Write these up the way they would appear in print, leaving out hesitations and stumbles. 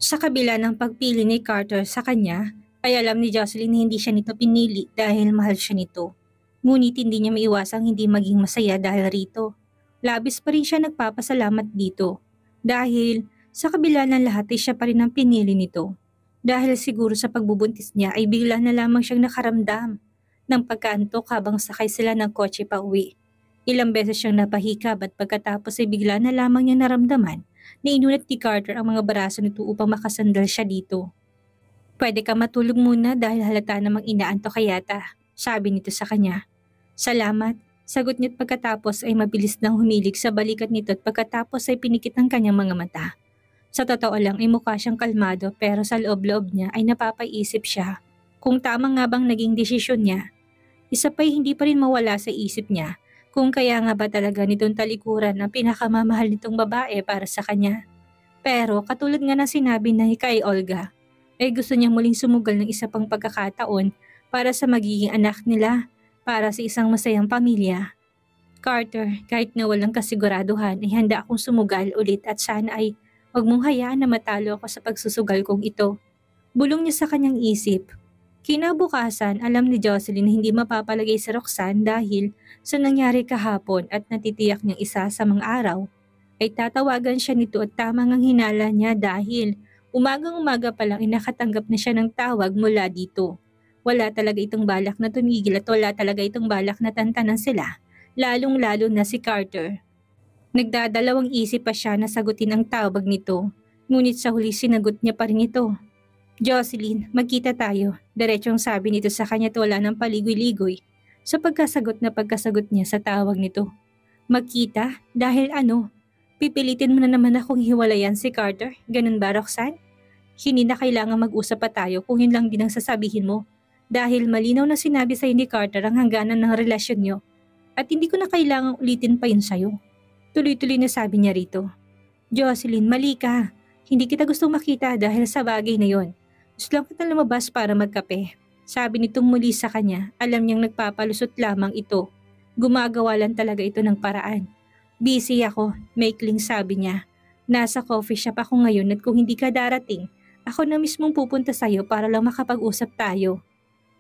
Sa kabila ng pagpili ni Carter sa kanya, ay alam ni Jocelyn na hindi siya nito pinili dahil mahal siya nito. Ngunit hindi niya maiwasang hindi maging masaya dahil rito. Labis pa rin siya nagpapasalamat dito. Dahil sa kabila ng lahat ay siya pa rin ang pinili nito. Dahil siguro sa pagbubuntis niya ay bigla na lamang siyang nakaramdam ng pagkaantok habang sakay sila ng kotse pa uwi. Ilang beses siyang napahikab at pagkatapos ay bigla na lamang niya naramdaman na inunat ni Carter ang mga baraso nito upang makasandal siya dito. Pwede ka matulog muna dahil halata namang inaantok ka yata, sabi nito sa kanya. Salamat, sagot niya't pagkatapos ay mabilis nang humilig sa balikat nito at pagkatapos ay pinikit ang kanyang mga mata. Sa totoo lang ay mukha siyang kalmado pero sa loob-loob niya ay napapaisip siya kung tama nga bang naging desisyon niya. Isa pa'y hindi pa rin mawala sa isip niya kung kaya nga ba talaga nitong talikuran ang pinakamamahal nitong babae para sa kanya. Pero katulad nga ng sinabi na kay Olga, ay gusto niyang muling sumugal ng isa pang pagkakataon para sa magiging anak nila, para sa isang masayang pamilya. Carter, kahit na walang kasiguraduhan ay handa akong sumugal ulit at sana ay huwag mong hayaan na matalo ako sa pagsusugal kong ito. Bulong niya sa kanyang isip. Kinabukasan, alam ni Jocelyn na hindi mapapalagay si Roxanne dahil sa nangyari kahapon at natitiyak niyang isa sa mga araw ay tatawagan siya nito at tamang ang hinala niya dahil umagang-umaga pa lang nakatanggap na siya ng tawag mula dito. Wala talaga itong balak na tumigil at wala talaga itong balak na tantanan sila, lalong-lalo na si Carter. Nagdadalawang isip pa siya na sagutin ang tawag nito, ngunit sa huli sinagot niya pa rin ito. Jocelyn, magkita tayo, diretsong sabi nito sa kanya at wala ng paligoy-ligoy sa pagkasagot na pagkasagot niya sa tawag nito. Magkita? Dahil ano? Pipilitin mo na naman akong hiwalayan si Carter, ganun ba Roxanne? Hindi na kailangan mag-usap pa tayo kung yun lang din ang sasabihin mo. Dahil malinaw na sinabi sa ni Carter ang hangganan ng relasyon niyo at hindi ko na kailangang ulitin pa yun sa'yo. Tuloy-tuloy na sabi niya rito. Jocelyn, mali ka. Hindi kita gustong makita dahil sa bagay na yon. Gusto lang kita lumabas para magkape. Sabi nitong muli sa kanya, alam niyang nagpapalusot lamang ito. Gumagawa lang talaga ito ng paraan. Busy ako, maikling sabi niya. Nasa coffee shop ako ngayon at kung hindi ka darating, ako na mismong pupunta sa'yo para lang makapag-usap tayo.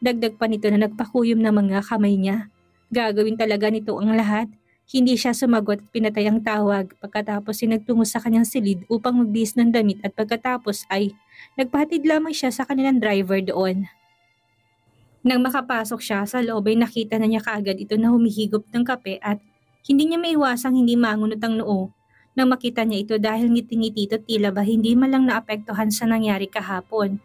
Dagdag pa nito na nagpakuyom na mga kamay niya. Gagawin talaga nito ang lahat. Hindi siya sumagot at pinatay ang tawag pagkatapos ay nagtungo sa kanyang silid upang magbihis ng damit at pagkatapos ay nagpahatid lamang siya sa kanilang driver doon. Nang makapasok siya sa loob ay nakita na niya kaagad ito na humihigop ng kape at hindi niya maiwasang hindi mangunot ang noo nang makita niya ito dahil ngiti-ngiti ito tila ba hindi man lang naapektuhan sa nangyari kahapon.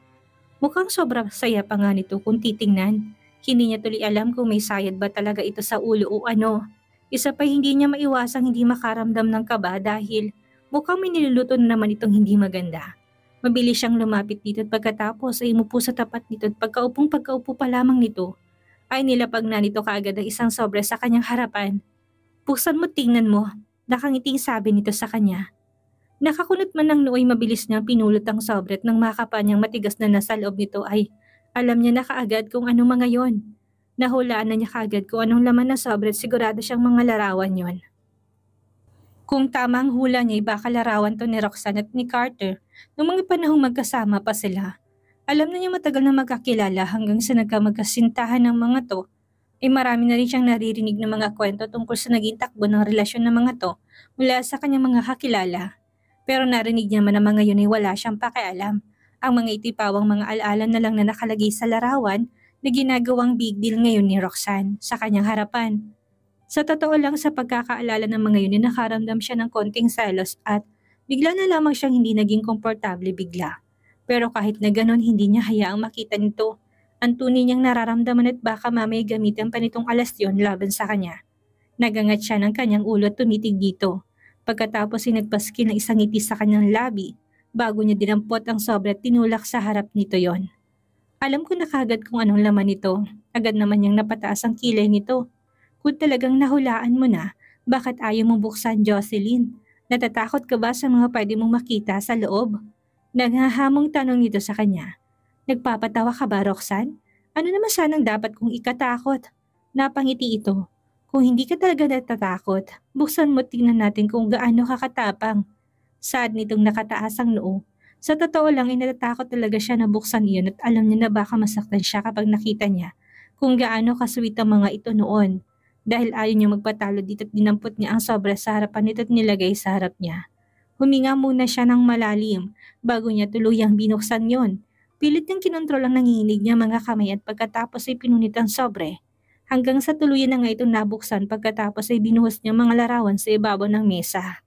Mukhang sobrang saya pa nga nito kung titingnan. Hindi niya tuloy alam kung may sayad ba talaga ito sa ulo o ano. Isa pa hindi niya maiwasang hindi makaramdam ng kaba dahil mukhang may niluluto na naman itong hindi maganda. Mabilis siyang lumapit dito at pagkatapos ay umupo sa tapat nito at pagkaupo pa lamang nito ay nilapag na nito kaagad ang isang sobre sa kanyang harapan. Buksan mo tingnan mo, nakangiting sabi nito sa kanya. Nakakunot man ng nooy mabilis niya pinulot ang sobre at nang makapa niyang matigas na nasa loob nito ay alam niya na kaagad kung anong mga yon. Nahulaan na niya kaagad kung anong laman na sobre at sigurado siyang mga larawan yon. Kung tama ang hula niya ay baka larawan to ni Roxanne at ni Carter noong mga panahong magkasama pa sila. Alam na niya matagal na magkakilala hanggang sa nagkamagkasintahan ng mga to ay marami na rin siyang naririnig ng mga kwento tungkol sa naging takbo ng relasyon ng mga to mula sa kanyang mga kakilala. Pero narinig niya man ang mga yun ay wala siyang pakialam. Ang mga itipawang mga alaala na lang na nakalagay sa larawan na ginagawang big deal ngayon ni Roxanne sa kanyang harapan. Sa totoo lang sa pagkakaalala ng mga yun ay nakaramdam siya ng konting selos at bigla na lamang siyang hindi naging komportable bigla. Pero kahit na ganon hindi niya hayaang makita nito. Ang tunay niyang nararamdaman at baka mamay gamitan pa nitong alasyon laban sa kanya. Nagangat siya ng kanyang ulo at tumitig dito. Pagkatapos ay nagpaskil ng isang ngiti sa kanyang labi bago niya dinampot ang sobre at tinulak sa harap nito yon. Alam ko na kagad kung anong laman nito. Agad naman niyang napataas ang kilay nito. Kung talagang nahulaan mo na, bakit ayaw mong buksan, Jocelyn? Natatakot ka ba sa mga pwede mong makita sa loob? Naghahamong tanong nito sa kanya. Nagpapatawa ka ba, Roxanne? Ano naman sanang dapat kong ikatakot? Napangiti ito. Kung hindi ka talaga natatakot, buksan mo tingnan natin kung gaano kakatapang. Sad nitong nakataas ang noo. Sa totoo lang ay natatakot talaga siya na buksan iyon at alam niya na baka masaktan siya kapag nakita niya kung gaano kasweet ang mga ito noon. Dahil ayaw niya magpatalo dito at dinampot niya ang sobra sa harapan nito at nilagay sa harap niya. Huminga muna siya ng malalim bago niya tuluyang binuksan yon. Pilit niyang kinontrol ang nanginginig niya mga kamay at pagkatapos ay pinunit ang sobre. Hanggang sa tuluyan na nga itong nabuksan pagkatapos ay binuhos niya mga larawan sa ibabaw ng mesa.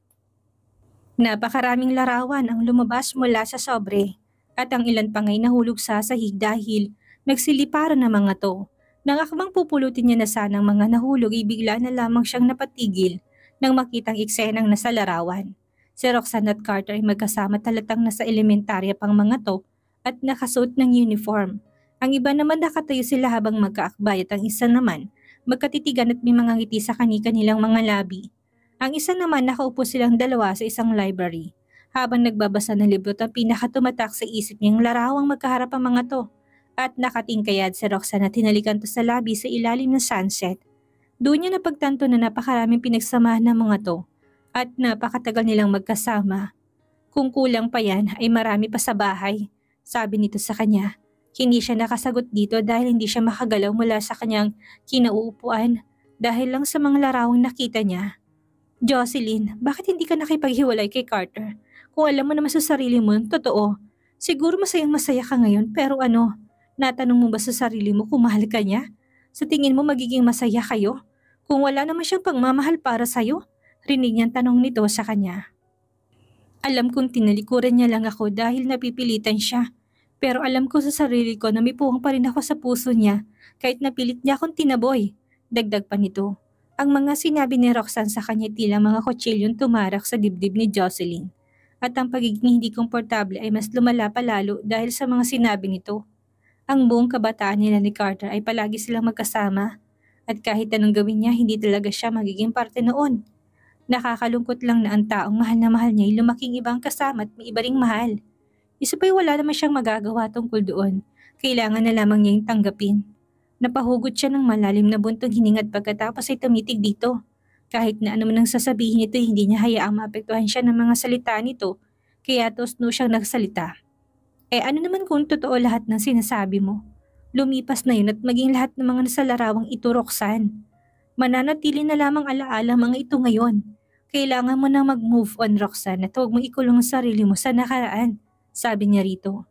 Napakaraming larawan ang lumabas mula sa sobre at ang ilan pang ay nahulog sa sahig dahil nagsiliparan na mga to. Nang akmang pupulutin niya na sanang mga nahulog ay bigla na lamang siyang napatigil nang makitang eksenang nasa larawan. Si Roxanne at Carter ay magkasama talatang nasa elementarya pang mga to at nakasuot ng uniform. Ang iba naman nakatayo sila habang magkaakbay at ang isa naman magkatitigan at may mga ngiti sa kani-kanilang mga labi. Ang isa naman nakaupo silang dalawa sa isang library. Habang nagbabasa ng libro at ang pinakatumatak sa isip niyang larawang magkaharap ang mga to. At nakatingkayad si Roxanne at hinalikan to sa labi sa ilalim ng sunset. Doon niya napagtanto na napakaraming pinagsamahan ng mga to at napakatagal nilang magkasama. Kung kulang pa yan ay marami pa sa bahay, sabi nito sa kanya. Hindi siya nakasagot dito dahil hindi siya makagalaw mula sa kanyang kinauupuan dahil lang sa mga larawang nakita niya. Jocelyn, bakit hindi ka nakipaghiwalay kay Carter? Kung alam mo naman sa sarili mo, totoo. Siguro masayang masaya ka ngayon pero ano, natanong mo ba sa sarili mo kung mahal ka niya? Sa tingin mo magiging masaya kayo? Kung wala naman siyang pagmamahal para sa'yo? Rinig niyang tanong nito sa kanya. Alam kong tinalikuran niya lang ako dahil napipilitan siya. Pero alam ko sa sarili ko na may puwang pa rin ako sa puso niya kahit napilit niya akong tinaboy. Dagdag pa nito. Ang mga sinabi ni Roxanne sa kanya tila mga kutsilyong tumarak sa dibdib ni Jocelyn. At ang pagiging hindi komportable ay mas lumala pa lalo dahil sa mga sinabi nito. Ang buong kabataan nila ni Carter ay palagi silang magkasama at kahit anong gawin niya hindi talaga siya magiging parte noon. Nakakalungkot lang na ang taong mahal na mahal niya ay lumaking ibang kasama at may iba ring mahal. Isa pa'y wala naman siyang magagawa tungkol doon. Kailangan na lamang niya yung tanggapin. Napahugot siya ng malalim na buntong hininga at pagkatapos ay tumitig dito. Kahit na ano man ang sasabihin nito hindi niya hayaang maapektuhan siya ng mga salita nito kaya tosno siyang nagsalita. Ano naman kung totoo lahat ng sinasabi mo? Lumipas na yun at maging lahat ng mga nasa larawang ito, Roxanne. Mananatili na lamang alaala mga ito ngayon. Kailangan mo na mag-move on, Roxanne, at huwag mo ikulong ang sarili mo sa nakaraan, sabi niya rito.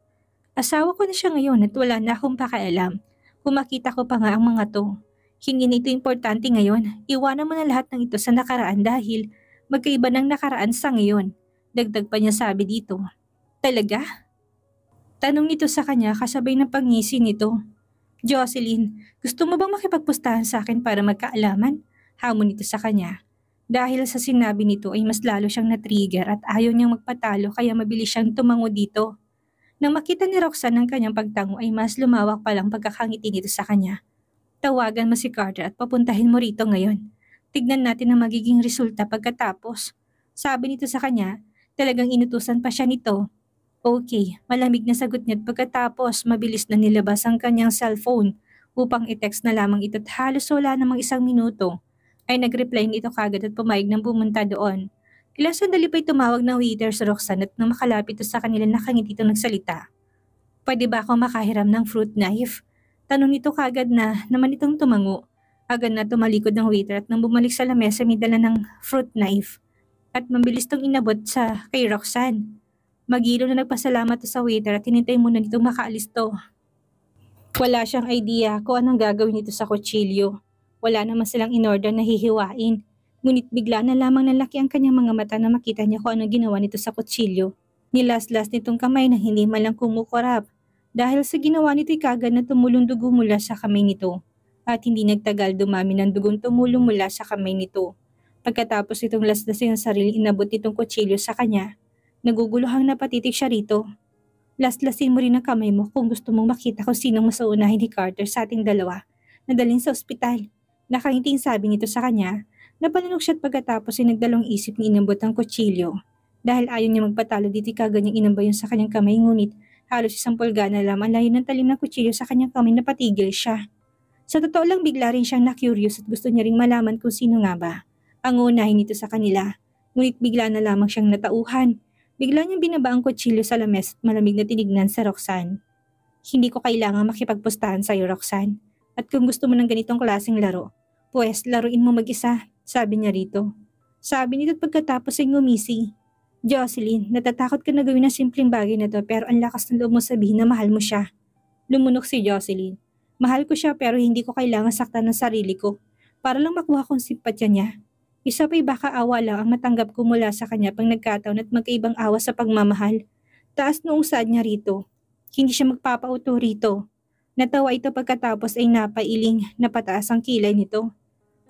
Asawa ko na siya ngayon at wala na akong pakialam. Kung makita ko pa nga ang mga to. Hindi na ito importante ngayon. Iwanan mo na lahat ng ito sa nakaraan dahil magkaiba ng nakaraan sa ngayon. Dagdag pa niya sabi dito. Talaga? Tanong nito sa kanya kasabay ng pangisi nito. Jocelyn, gusto mo bang makipagpustahan sa akin para magkaalaman? Hamon nito sa kanya. Dahil sa sinabi nito ay mas lalo siyang na-trigger at ayaw niyang magpatalo kaya mabilis siyang tumango dito. Nang makita ni Roxanne ang kanyang pagtango ay mas lumawak pa lang pagkakangiti nito sa kanya. Tawagan mo si Carter at papuntahin mo rito ngayon. Tignan natin ang magiging resulta pagkatapos. Sabi nito sa kanya, talagang inutusan pa siya nito. Okay, malamig na sagot niya at pagkatapos mabilis na nilabas ang kanyang cellphone upang i-text na lamang ito at halos wala namang 1 minuto ay nag-reply nito kagad at pumayag ng pumunta doon. Ilang sandali pa'y tumawag ng waiter sa Roxanne at nang makalapit sa kanila nakangiti itong nagsalita. Pwede ba ako makahiram ng fruit knife? Tanong nito kagad na naman itong tumango. Agad na tumalikod ng waiter at nang bumalik sa lamesa may dala ng fruit knife at mabilis itong inabot sa kay Roxanne. Magilo na nagpasalamat sa waiter at hinintay muna nitong makaalis to. Wala siyang idea kung anong gagawin nito sa kutsilyo. Wala naman silang in-order na hihiwain. Ngunit bigla na lamang nalaki ang kanyang mga mata na makita niya kung anong ginawa nito sa kutsilyo. Nilaslas nitong kamay na hindi malang kumukurap. Dahil sa ginawa nito'y kagad na tumulong dugo mula sa kamay nito. At hindi nagtagal dumami ng dugong tumulong mula sa kamay nito. Pagkatapos itong laslasin ang sarili inabot nitong kutsilyo sa kanya. Naguguluhang napatitig siya rito. Laslasin mo rin ang kamay mo kung gusto mong makita kung sinong masaunahin ni Carter sa ating dalawa. Nadalhin sa ospital. Nakangiting sabi nito sa kanya. Napanunok siya at pagkatapos ay nagdalawang isip ni inambot ang kutsilyo. Dahil ayaw niya magpatalo dito kagad niyang inambay yun sa kanyang kamay ngunit halos 1 pulgada na lamang layo ng talim ng kutsilyo sa kanyang kamay na patigil siya. Sa totoo lang bigla rin siyang na-curious at gusto niya ring malaman kung sino nga ba ang uunahin nito sa kanila. Ngunit bigla na lamang siyang natauhan. Bigla niyang binaba ang kutsilyo sa lames at malamig na tinignan sa Roxanne. Hindi ko kailangan makipagpustahan sa'yo, Roxanne. At kung gusto mo ng ganitong klaseng laro, pues laruin mo mag-isa, sabi niya rito. Sabi nito pagkatapos ay ngumisi. Jocelyn, natatakot ka na gawin ang simpleng bagay na to pero ang lakas ng loob mo sabihin na mahal mo siya. Lumunok si Jocelyn. Mahal ko siya pero hindi ko kailangan saktan ng sarili ko para lang makuha kong simpatya niya. Isa pa'y baka awa lang ang matanggap ko mula sa kanya pag nagkataon at magkaibang awa sa pagmamahal. Taas noong saad niya rito. Hindi siya magpapauto rito. Natawa ito pagkatapos ay napailing na pataas ang kilay nito.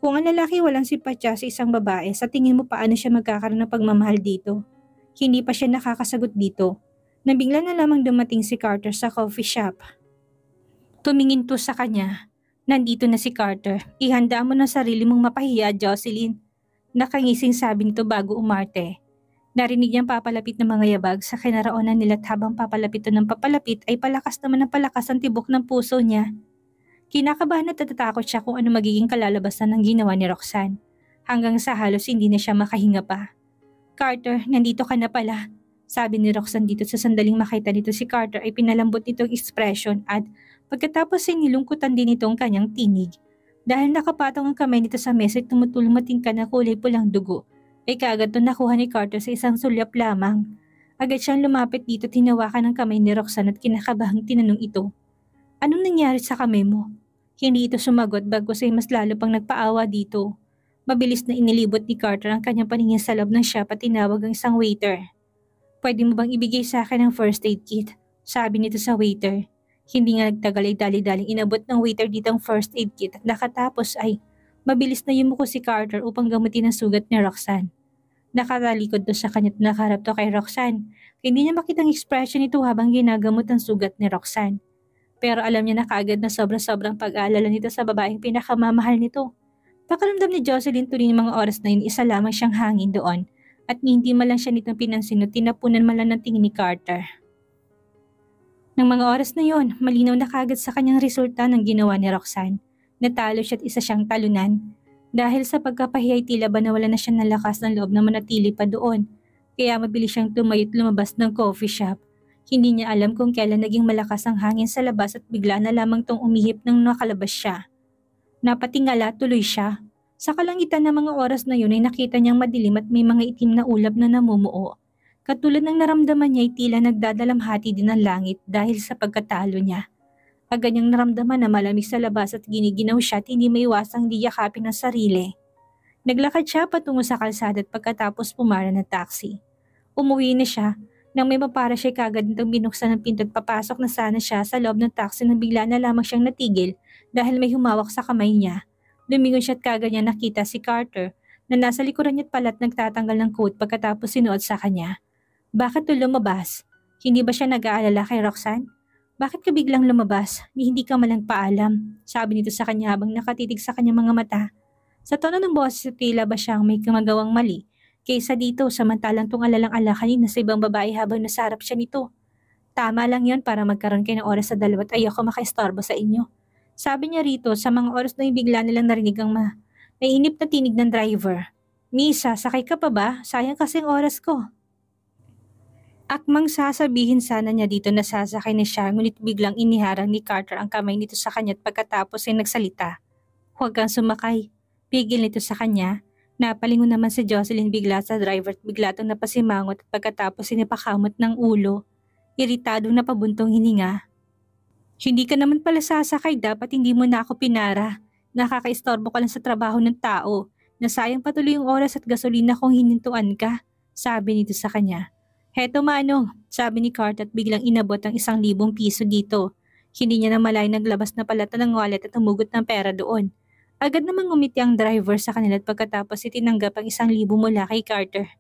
Kung ang lalaki walang simpatya sa isang babae, sa tingin mo paano siya magkakaroon ng pagmamahal dito? Hindi pa siya nakakasagot dito. Nabigla na lamang dumating si Carter sa coffee shop. Tumingin to sa kanya. Nandito na si Carter. Ihanda mo na sarili mong mapahiya, Jocelyn. Nakangising sabi nito bago umarte. Narinig niyang papalapit ng mga yabag sa kinaroonan nila at habang papalapit ng papalapit ay palakas naman ng palakas ang tibok ng puso niya. Kinakabahan at natatakot siya kung ano magiging kalalabasan ng ginawa ni Roxanne. Hanggang sa halos hindi na siya makahinga pa. Carter, nandito ka na pala. Sabi ni Roxanne dito sa sandaling makita nito si Carter ay pinalambot nitong ekspresyon at pagkatapos ay nilungkutan din itong kanyang tinig. Dahil nakapatong ang kamay nito sa mesa at tumutulong matingkad na kulay pulang dugo, ay kaagad ito nakuha ni Carter sa isang sulyap lamang. Agad siyang lumapit dito at hinawakan ang kamay ni Roxanne at kinakabahang tinanong ito. Anong nangyari sa kamay mo? Hindi ito sumagot bagkus ay mas lalo pang nagpaawa dito. Mabilis na inilibot ni Carter ang kanyang paningin sa loob ng shop at tinawag ang isang waiter. Pwede mo bang ibigay sa akin ang first aid kit? Sabi nito sa waiter. Hindi nga nagtagal ay dali-daling inabot ng waiter dito ang first aid kit at nakatapos ay mabilis na yumuko si Carter upang gamutin ang sugat ni Roxanne. Nakatalikod to sa kanya at nakaharap to kay Roxanne. Hindi niya makitang expression nito habang ginagamot ang sugat ni Roxanne. Pero alam niya na kaagad na sobra-sobrang pag-aalala nito sa babaeng pinakamamahal nito. Pakiramdam ni Jocelyn tuloy ng mga oras na yun isa lamang siyang hangin doon at hindi man lang siya nitong pinansin o tinapunan man lang ng tingin ni Carter. Nang mga oras na yon, malinaw na kaagad sa kanyang resulta ng ginawa ni Roxanne. Natalo siya at isa siyang talunan. Dahil sa pagkapahiya ay tila ba nawala na siya ng lakas ng loob na manatili pa doon. Kaya mabilis siyang tumayo at lumabas ng coffee shop. Hindi niya alam kung kailan naging malakas ang hangin sa labas at bigla na lamang tong umihip nang nakalabas siya. Napatingala tuloy siya. Sa kalangitan ng mga oras na yun ay nakita niyang madilim at may mga itim na ulap na namumuo. Katulad ng naramdaman niya ay tila nagdadalamhati din ang langit dahil sa pagkatalo niya. Agad niyang naramdaman na malamig sa labas at giniginaw siya at hindi maiwasang di yakapin ang sarili. Naglakad siya patungo sa kalsada at pagkatapos pumara ng taxi. Umuwi na siya. Nang may mapara siya kagad nitong binuksan ng pinto at papasok na sana siya sa loob ng taxi nang bigla na lamang siyang natigil dahil may humawak sa kamay niya. Lumingon siya at kagad niya nakita si Carter na nasa likuran niya at palat nagtatanggal ng coat pagkatapos sinuot sa kanya. Bakit to lumabas? Hindi ba siya nag-aalala kay Roxanne? Bakit ka biglang lumabas? Hindi ka malang paalam. Sabi nito sa kanya habang nakatitig sa kanyang mga mata. Sa tono ng boses tila ba siyang may kumagawang mali? Kaysa dito samantalang tong alalang-ala kanina sa ibang babae habang nasa harap siya nito. Tama lang yon para magkaroon kayo ng oras sa dalawa at ayoko makaistorbo sa inyo. Sabi niya rito sa mga oras na yung bigla nilang narinig ang naiinip na tinig ng driver. Misa, sakay ka pa ba? Sayang kasing oras ko. Akmang sasabihin sana niya dito na sasakay na siya ngunit biglang iniharang ni Carter ang kamay nito sa kanya at pagkatapos ay nagsalita. Huwag kang sumakay. Pigil nito sa kanya. Napalingon naman si Jocelyn bigla sa driver at bigla itong napasimangot at pagkatapos sinipakamot ng ulo. Iritadong napabuntong hininga. Hindi ka naman pala sasakay, dapat hindi mo na ako pinara. Nakakaistorbo ka lang sa trabaho ng tao. Nasayang patuloy yung oras at gasolina kung hinintuan ka. Sabi nito sa kanya. Heto manong, sabi ni Carter at biglang inabot ang 1,000 piso dito. Hindi niya na malay naglabas na palata ng wallet at humugot ng pera doon. Agad namang ngumiti ang driver sa kanila at pagkatapos itinanggap ang 1,000 mula kay Carter.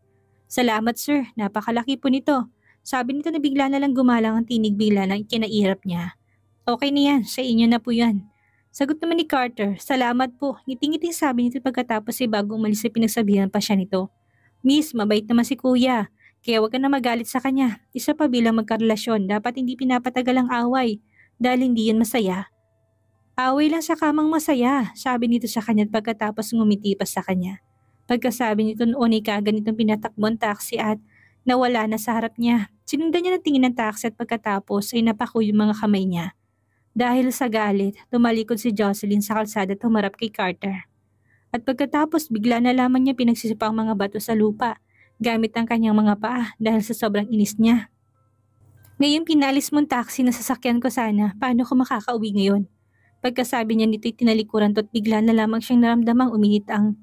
Salamat sir, napakalaki po nito. Sabi nito na bigla na lang gumalang ang tinig bigla ng kinairap niya. Okay na yan, sa inyo na po yan. Sagot naman ni Carter, salamat po. Ngiting-ngiting sabi nito pagkatapos ay bago umalis ay pinagsabihan pa siya nito. Miss, mabait naman si kuya. Kaya huwag ka na magalit sa kanya. Isa pa bilang magkarelasyon, dapat hindi pinapatagal ang away dahil hindi yan masaya. Away lang sa kamang masaya, sabi nito sa kanya at pagkatapos ngumiti pa sa kanya. Pagkasabi nito noon ay kaagad nitong pinatakbo ang taxi at Nawala na sa harap niya. Sinundan niya ng tingin ng taxi at pagkatapos ay napako yung mga kamay niya. Dahil sa galit, tumalikod si Jocelyn sa kalsada at humarap kay Carter. At pagkatapos bigla na lamang niya pinagsisipa ang mga bato sa lupa gamit ang kanyang mga paa dahil sa sobrang inis niya. Ngayon pinalis mong taxi na sasakyan ko sana, paano ko makakauwi ngayon? Pagkasabi niya nito'y tinalikuran at bigla na lamang siyang naramdamang uminit ang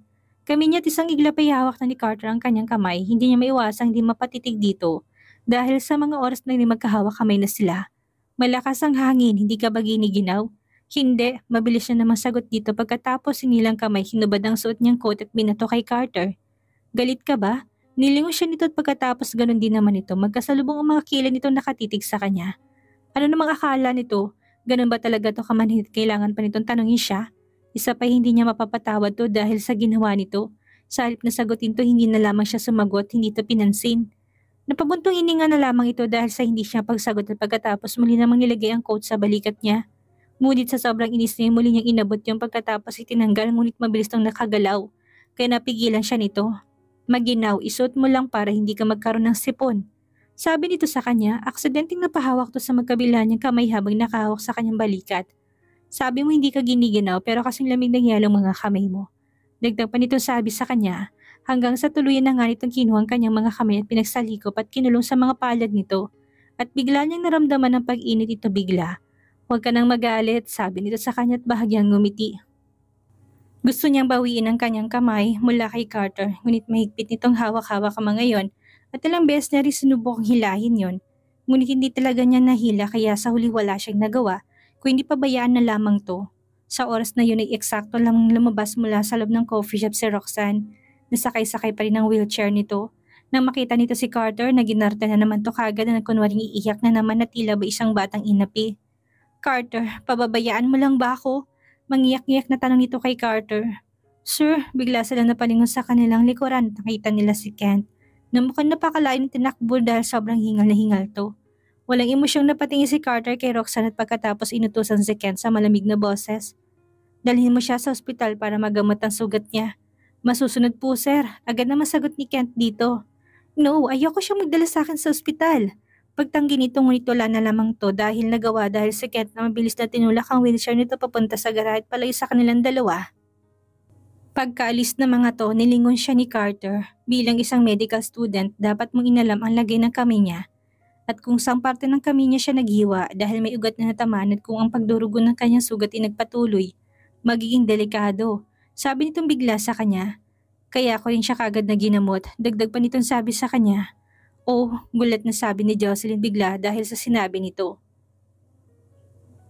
kami niya at isang iglap ay hawak na ni Carter ang kanyang kamay, hindi niya maiwasang hindi mapatitig dito dahil sa mga oras na magkahawak kamay na sila. Malakas ang hangin, hindi ka ba giniginaw? Hindi, mabilis siya namang sagot dito pagkatapos sinilang kamay hinubad ang suot niyang coat at binato kay Carter. Galit ka ba? Nilingon siya nito at pagkatapos ganun din naman ito magkasalubong ang mga kilay nito nakatitig sa kanya. Ano namang akala nito? Ganun ba talaga to kamanhit kailangan pa nitong tanungin siya? Isa pa hindi niya mapapatawad to dahil sa ginawa nito. Sa halip na sagutin to hindi na lamang siya sumagot, hindi to pinansin. Napabuntong ininga na lamang ito dahil sa hindi siya pagsagot at pagkatapos muli namang nilagay ang coat sa balikat niya. Ngunit sa sobrang inis niya muli niyang inabot yung pagkatapos itinanggal ngunit mabilis nang nakagalaw. Kaya napigilan siya nito. Maginaw, isuot mo lang para hindi ka magkaroon ng sipon. Sabi nito sa kanya, aksidenteng napahawak to sa magkabila niyang kamay habang nakahawak sa kanyang balikat. Sabi mo hindi ka giniginaw pero kasing lamig ng yelo mga kamay mo. Dagdag pa nito sabi sa kanya, hanggang sa tuluyan na nga nitong kinuha ang kanyang mga kamay at pinagsalikop at kinulong sa mga palad nito. At bigla niyang naramdaman ng pag-init ito bigla. Huwag ka nang magalit, sabi nito sa kanya at bahagyang ngumiti. Gusto niyang bawiin ang kanyang kamay mula kay Carter, ngunit mahigpit nitong hawak-hawak ang mga yon at ilang beses na rin sinubukang hilahin yon. Ngunit hindi talaga niya nahila kaya sa huli wala siyang nagawa, kung hindi pabayaan na lamang to. Sa oras na yun ay eksakto lamang lumabas mula sa loob ng coffee shop si Roxanne. Nasakay-sakay pa rin ang wheelchair nito. Nang makita nito si Carter, naginarta na naman to kagad na kunwaring iiyak na naman na tila ba isang batang inapi. Carter, pababayaan mo lang ba ako? Mangiyak-ngiyak na tanong nito kay Carter. Sir, bigla silang napalingon sa kanilang likuran. Nakita nila si Kent na mukhang napakalain ng tinakbo dahil sobrang hingal na hingal to. Walang emosyong napatingin si Carter kay Roxanne at pagkatapos inutusan si Kent sa malamig na boses. Dalhin mo siya sa ospital para magamot ang sugat niya. Masusunod po sir, agad na masagot ni Kent dito. No, ayoko siyang magdala sa akin sa ospital. Pagtanggi nito ngunit wala na lamang to dahil nagawa dahil si Kent na mabilis na tinulak ang wheelchair nito papunta sa garahe at palayo sa kanilang dalawa. Pagkaalis na mga to, nilingon siya ni Carter. Bilang isang medical student, dapat mong inalam ang lagay ng kamay niya. At kung saan parte ng kamay niya siya naghiwa dahil may ugat na natamaan at kung ang pagdurugo ng kanyang sugat ay nagpatuloy, magiging delikado. Sabi nitong bigla sa kanya. Kaya ako rin siya kagad na ginamot. Dagdag pa nitong sabi sa kanya. Oh, gulat na sabi ni Jocelyn bigla dahil sa sinabi nito.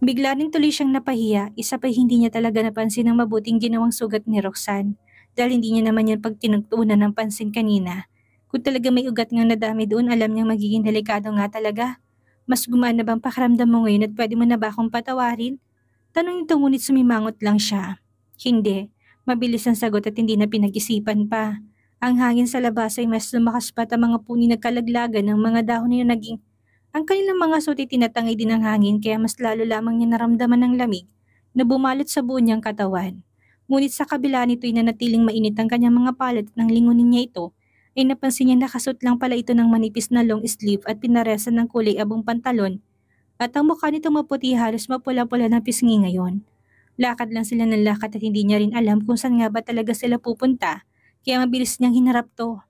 Bigla rin tuloy siyang napahiya, isa pa hindi niya talaga napansin ang mabuting ginawang sugat ni Roxanne dahil hindi niya naman yan pagtinagtuunan ng pansin kanina. Kung talaga may ugat ngang nadami doon, alam niyang magiging delikado nga talaga. Mas gumana bang pakiramdam mo ngayon at pwede mo na ba akong patawarin? Tanong nito ngunit sumimangot lang siya. Hindi, mabilis ang sagot at hindi na pinag-isipan pa. Ang hangin sa labas ay mas lumakas pa at ang mga puno nagkalaglagan ng mga dahon na naging ang kanilang mga suti tinatangay din ng hangin kaya mas lalo lamang niya naramdaman ng lamig na bumalot sa buo niyang katawan. Ngunit sa kabila nito'y nanatiling mainit ang kanyang mga palad at nang lingunin niya ito, ay napansin niya nakasuot lang pala ito ng manipis na long sleeve at pinaresan ng kulay abong pantalon at ang mukha nito maputi halos mapula-pula na pisngi ngayon. Lakad lang sila ng lakad at hindi niya rin alam kung saan nga ba talaga sila pupunta. Kaya mabilis niyang hinarap to.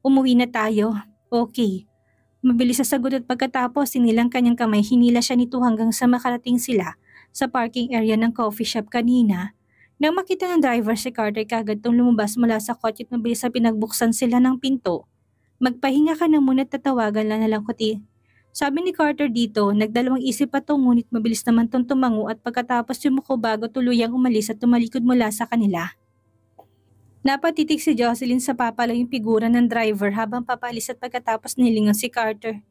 Umuwi na tayo. Okay. Mabilis sa sagot at pagkatapos sinilang kanyang kamay hinila siya nito hanggang sa makarating sila sa parking area ng coffee shop kanina. Nang makita ng driver si Carter kagad tong lumabas mula sa kotse at mabilis sa pinagbuksan sila ng pinto. Magpahinga ka na muna at tatawagan lang nalang kuti. Sabi ni Carter dito, nagdalawang isip pa to ngunit mabilis naman tong tumango at pagkatapos yumuko bago tuluyang umalis at tumalikod mula sa kanila. Napatitig si Jocelyn sa papalayong figura ng driver habang papalis at pagkatapos nilingon si Carter.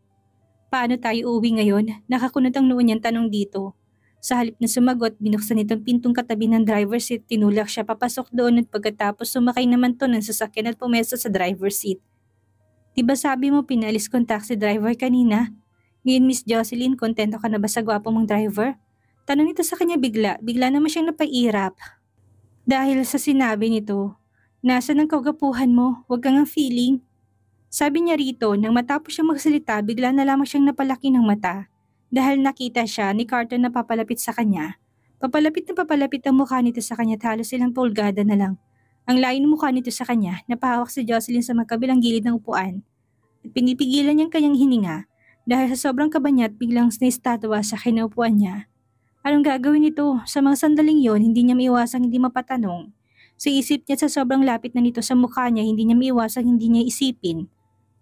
Paano tayo uuwi ngayon? Nakakunot ang noo niyang tanong dito. Sa halip na sumagot, binuksan itong pintong katabi ng driver seat, tinulak siya papasok doon at pagkatapos sumakay naman to ng sasakyan at pumesto sa driver seat. Diba sabi mo pinalis kong taxi driver kanina? Ngayon Miss Jocelyn, kontento ka na ba sa gwapo mong driver? Tanong nito sa kanya bigla naman siyang napairap. Dahil sa sinabi nito, nasa ng kagapuhan mo, huwag kang ang feeling. Sabi niya rito nang matapos siyang magsalita bigla na lamang siyang napalaki ng mata dahil nakita siya ni Carter na papalapit sa kanya. Papalapit na papalapit ang mukha nito sa kanya at halos ilang pulgada na lang. Ang layo ng mukha nito sa kanya, napahawak si Jocelyn sa magkabilang gilid ng upuan at pinipigilan niyang kanyang hininga dahil sa sobrang kaba niya at biglang naistatwa sa kinaupuan niya. Anong gagawin nito? Sa mga sandaling yon, hindi niya maiwasang hindi mapatanong. Sa isip niya sa sobrang lapit na nito sa mukha niya, hindi niya maiwasang hindi niya isipin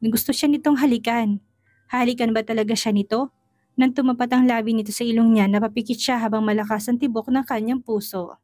na gusto siya nitong halikan. Halikan ba talaga siya nito? Nang tumapat ang labi nito sa ilong niya, napapikit siya habang malakas ang tibok ng kanyang puso.